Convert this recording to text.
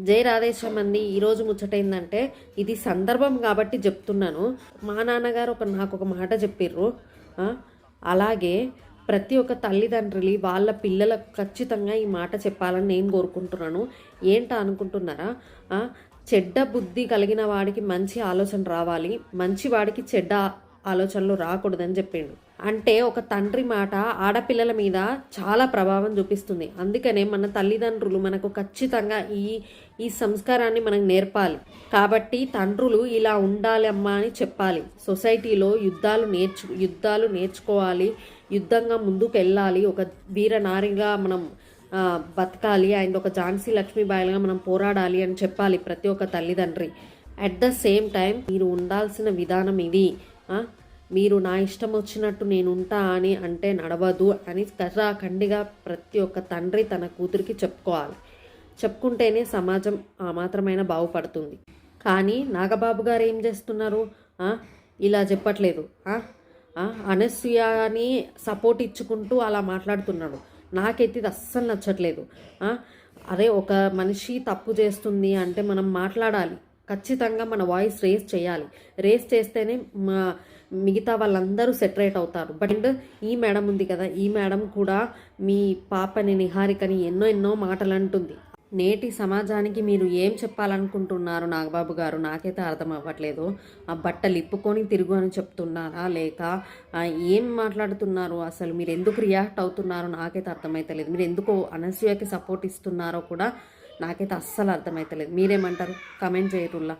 జై రాధేశ్యామ్ అండి. ఈరోజు ముచ్చటైందంటే ఇది సందర్భం కాబట్టి చెప్తున్నాను. మా నాన్నగారు నాకు ఒక మాట చెప్పిర్రు. అలాగే ప్రతి ఒక్క తల్లిదండ్రులు వాళ్ళ పిల్లలకు ఖచ్చితంగా ఈ మాట చెప్పాలని నేను కోరుకుంటున్నాను. ఏంటా అనుకుంటున్నారా? చెడ్డ బుద్ధి కలిగిన వాడికి మంచి ఆలోచన రావాలి, మంచి వాడికి చెడ్డ ఆలోచనలు రాకూడదని చెప్పిండు. అంటే ఒక తండ్రి మాట ఆడపిల్లల మీద చాలా ప్రభావం చూపిస్తుంది. అందుకనే మన తల్లిదండ్రులు మనకు ఖచ్చితంగా ఈ సంస్కారాన్ని మనకు నేర్పాలి. కాబట్టి తండ్రులు ఇలా ఉండాలి అమ్మా అని చెప్పాలి. సొసైటీలో యుద్ధాలు నేర్చుకోవాలి, యుద్ధంగా ముందుకు వెళ్ళాలి, ఒక వీరనారిగా మనం బతకాలి, అండ్ ఒక ఝాన్సీ లక్ష్మీబాయిగా మనం పోరాడాలి అని చెప్పాలి ప్రతి ఒక్క తల్లిదండ్రి. అట్ ద సేమ్ టైం మీరు ఉండాల్సిన విధానం ఇది. మీరు నా ఇష్టం వచ్చినట్టు నేను ఉంటా అని అంటే నడవదు అని కరాఖండిగా ప్రతి ఒక్క తండ్రి తన కూతురికి చెప్పుకోవాలి. చెప్పుకుంటేనే సమాజం ఆ మాత్రమైన బాగుపడుతుంది. కానీ నాగబాబు గారు ఏం చేస్తున్నారు? ఇలా చెప్పట్లేదు. అనసూయని సపోర్ట్ ఇచ్చుకుంటూ అలా మాట్లాడుతున్నాడు. నాకైతే ఇది అస్సలు నచ్చట్లేదు. అరే, ఒక మనిషి తప్పు చేస్తుంది అంటే మనం మాట్లాడాలి, ఖచ్చితంగా మన వాయిస్ రేస్ చేయాలి. రేస్ చేస్తేనే మిగతా వాళ్ళందరూ సెటరేట్ అవుతారు. బట్ ఈ మేడం ఉంది కదా, ఈ మేడం కూడా మీ పాపని నిహారికని ఎన్నో మాటలు అంటుంది. నేటి సమాజానికి మీరు ఏం చెప్పాలనుకుంటున్నారు నాగబాబు గారు? నాకైతే అర్థం అవ్వట్లేదు. ఆ బట్టలు ఇప్పుకొని తిరుగు అని చెప్తున్నారా, లేక ఏం మాట్లాడుతున్నారు? అసలు మీరు ఎందుకు రియాక్ట్ అవుతున్నారో నాకైతే అర్థమైతలేదు. మీరు ఎందుకు అనసూయకి సపోర్ట్ ఇస్తున్నారో కూడా నాకైతే అస్సలు అర్థమైతలేదు. మీరేమంటారు? కమెంట్ చేయరుల్లా.